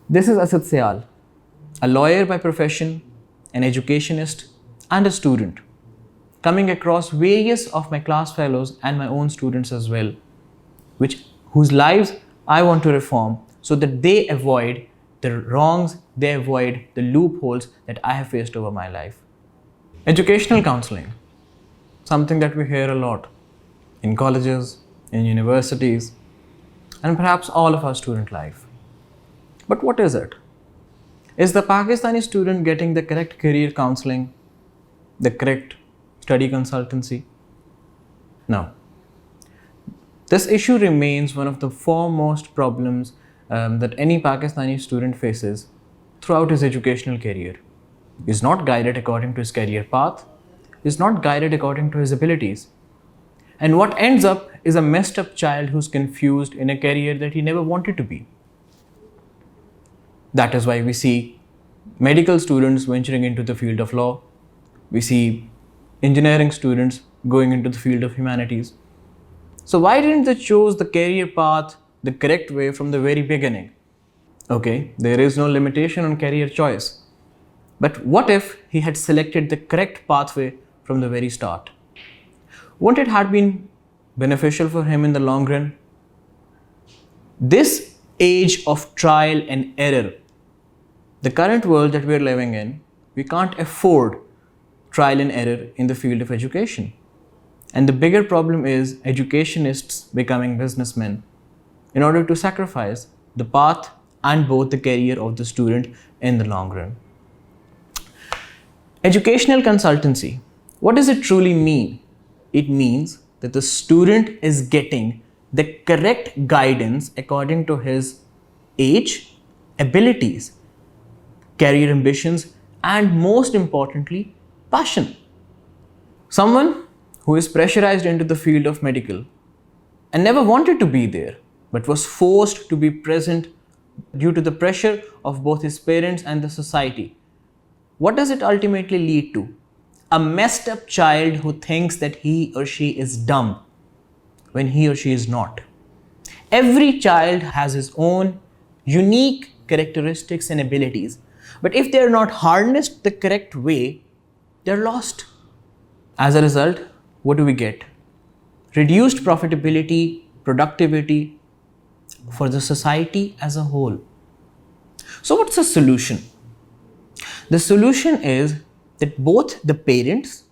This is Asad Sial, a lawyer by profession, an educationist, and a student, coming across various of my class fellows and my own students as well, whose lives I want to reform so that they avoid the wrongs, they avoid the loopholes that I have faced over my life. Educational counseling, something that we hear a lot in colleges, in universities, and perhaps all of our student life. But what is it? Is the Pakistani student getting the correct career counseling, the correct study consultancy? No. This issue remains one of the foremost problems that any Pakistani student faces throughout his educational career. He is not guided according to his career path, he is not guided according to his abilities. And what ends up is a messed up child who's confused in a career that he never wanted to be. That is why we see medical students venturing into the field of law. We see engineering students going into the field of humanities. So why didn't they choose the career path the correct way from the very beginning? Okay, there is no limitation on career choice. But what if he had selected the correct pathway from the very start? Wouldn't it have been beneficial for him in the long run? This age of trial and error, the current world that we are living in, we can't afford trial and error in the field of education. And the bigger problem is educationists becoming businessmen in order to sacrifice the path and both the career of the student in the long run. Educational consultancy, what does it truly mean? It means that the student is getting the correct guidance according to his age, abilities, career ambitions, and most importantly, passion. Someone who is pressurized into the field of medical and never wanted to be there, but was forced to be present due to the pressure of both his parents and the society. What does it ultimately lead to? A messed up child who thinks that he or she is dumb when he or she is not. Every child has his own unique characteristics and abilities, but if they are not harnessed the correct way, they're lost. As a result, what do we get? Reduced profitability, productivity for the society as a whole. So what's the solution? The solution is that both the parents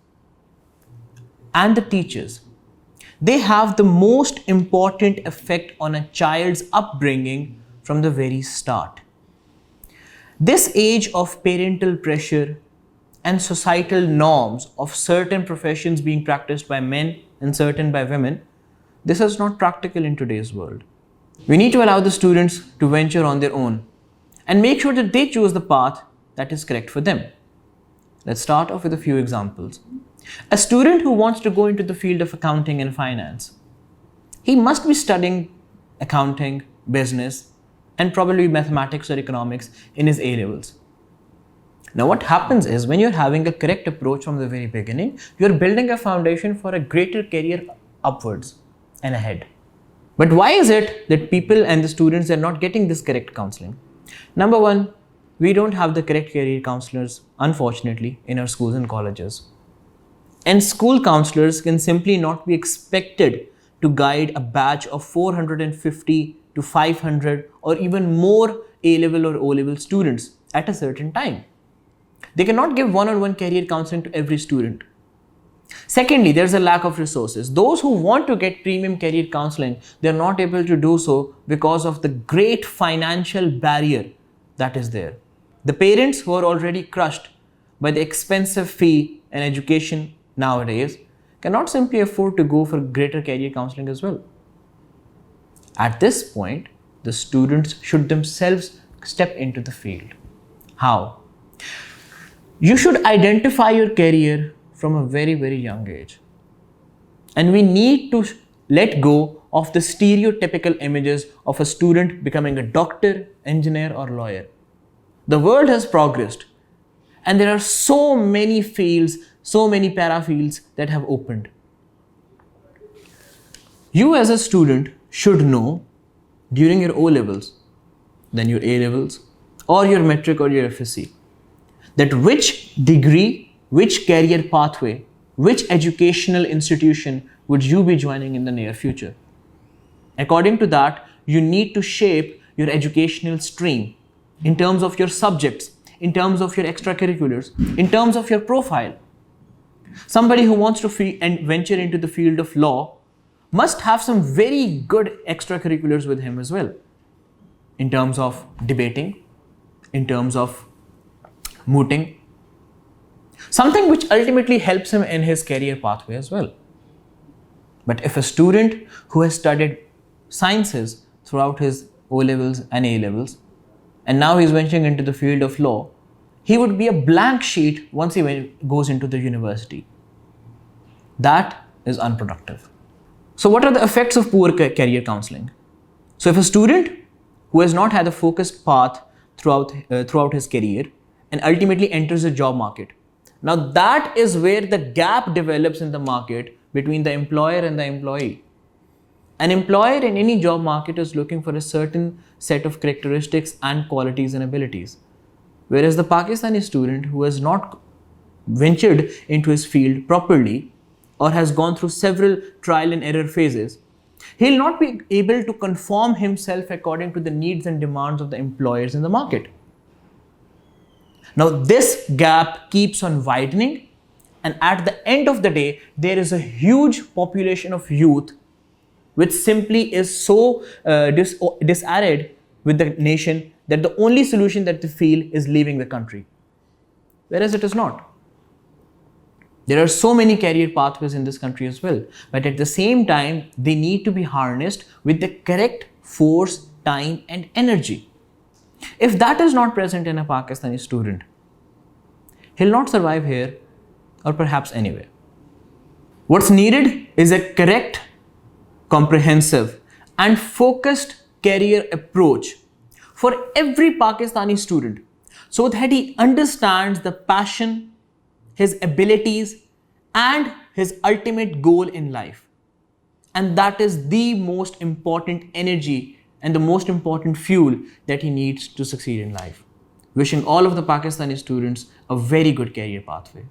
and the teachers, they have the most important effect on a child's upbringing from the very start. This age of parental pressure and societal norms of certain professions being practiced by men and certain by women, this is not practical in today's world. We need to allow the students to venture on their own and make sure that they choose the path that is correct for them. Let's start off with a few examples. A student who wants to go into the field of accounting and finance, he must be studying accounting, business, and probably mathematics or economics in his A levels. Now what happens is when you're having a correct approach from the very beginning, you're building a foundation for a greater career upwards and ahead. But why is it that people and the students are not getting this correct counseling? Number one, we don't have the correct career counselors, unfortunately, in our schools and colleges. And school counselors can simply not be expected to guide a batch of 450 to 500 or even more A-level or O-level students at a certain time. They cannot give one-on-one career counseling to every student. Secondly, there's a lack of resources. Those who want to get premium career counseling, they're not able to do so because of the great financial barrier that is there. The parents who are already crushed by the expensive fee in education nowadays cannot simply afford to go for greater career counseling as well. At this point, the students should themselves step into the field. How? You should identify your career from a very, very young age. And we need to let go of the stereotypical images of a student becoming a doctor, engineer, or lawyer. The world has progressed, and there are so many fields, so many para fields that have opened. You as a student should know during your O levels, then your A levels, or your metric or your FSC, that which degree, which career pathway, which educational institution would you be joining in the near future. According to that, you need to shape your educational stream in terms of your subjects, in terms of your extracurriculars, in terms of your profile. Somebody who wants to venture into the field of law must have some very good extracurriculars with him as well, in terms of debating, in terms of mooting, something which ultimately helps him in his career pathway as well. But if a student who has studied sciences throughout his O levels and A levels, and now he's venturing into the field of law, he would be a blank sheet once he goes into the university. That is unproductive. So what are the effects of poor career counseling? So if a student who has not had a focused path throughout his career and ultimately enters the job market, now that is where the gap develops in the market between the employer and the employee. An employer in any job market is looking for a certain set of characteristics and qualities and abilities. Whereas the Pakistani student who has not ventured into his field properly or has gone through several trial and error phases, he'll not be able to conform himself according to the needs and demands of the employers in the market. Now this gap keeps on widening, and at the end of the day, there is a huge population of youth which simply is so disarrayed with the nation that the only solution that they feel is leaving the country. Whereas it is not. There are so many career pathways in this country as well, but at the same time, they need to be harnessed with the correct force, time and energy. If that is not present in a Pakistani student, he'll not survive here or perhaps anywhere. What's needed is a correct, comprehensive and focused career approach for every Pakistani student so that he understands the passion, his abilities and his ultimate goal in life. And that is the most important energy and the most important fuel that he needs to succeed in life. Wishing all of the Pakistani students a very good career pathway.